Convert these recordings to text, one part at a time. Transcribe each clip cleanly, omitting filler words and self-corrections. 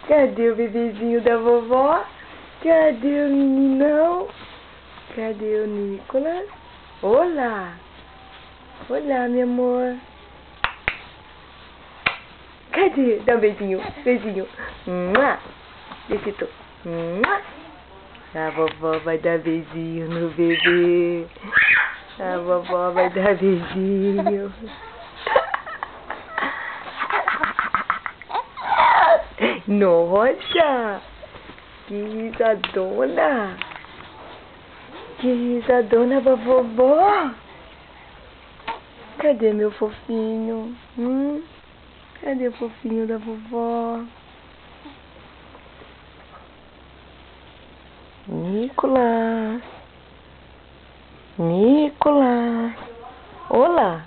Cadê o bebezinho da vovó? Cadê o meninão? Cadê o Nicolas? Olá! Olá, meu amor. Cadê? Dá um beijinho, beijinho. Besito. A vovó vai dar beijinho no bebê. A vovó vai dar beijinho. Nossa! Que risadona! Que risadona pra vovó! Cadê meu fofinho? Cadê o fofinho da vovó? Nicolas! Nicolas! Olá!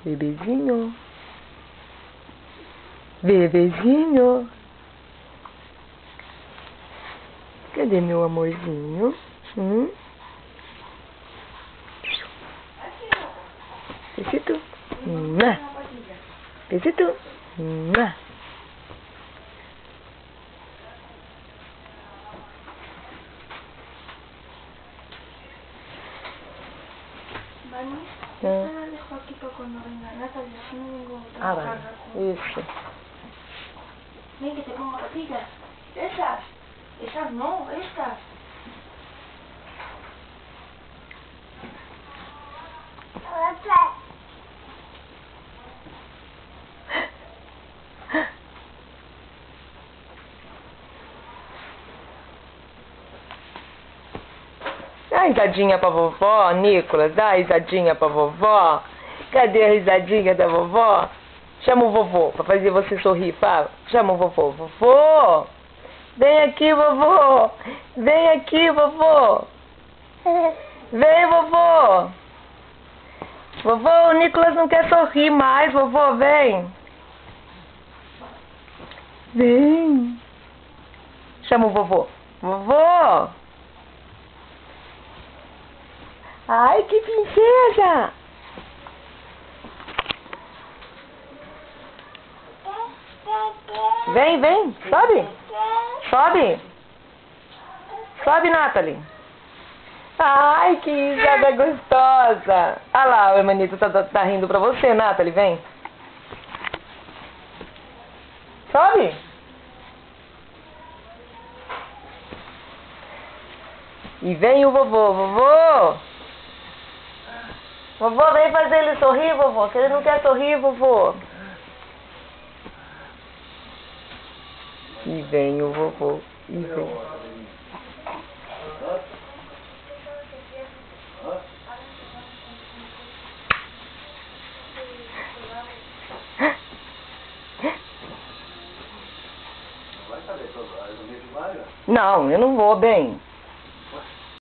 Bebezinho! Bebezinho! Cadê meu amorzinho? Besito. Besito. Vani, esta la dejo aquí para cuando venga Natalia, si no vengo a Vale. trabajar. Isso. Ven que te pongo patillas. Esas. Esas no, estas. Dá a risadinha pra vovó, Nicolas. Dá a risadinha pra vovó. Cadê a risadinha da vovó? Chama o vovô pra fazer você sorrir, fala. Chama o vovô. Vovô! Vem aqui, vovô! Vem aqui, vovô! Vem, vovô! Vovô, o Nicolas não quer sorrir mais, vovô, vem! Vem! Chama o vovô. Vovô! Ai, que princesa! Vem, vem, sobe! Sobe! Sobe, Nathalie! Ai, que risada gostosa! Olha lá, o Hermanito tá rindo pra você, Nathalie, vem! Sobe! E vem o vovô, vovô! Vovô, vem fazer ele sorrir, vovô, que ele não quer sorrir, vovô. E vem o vovô, e vem. Não, eu não vou, bem.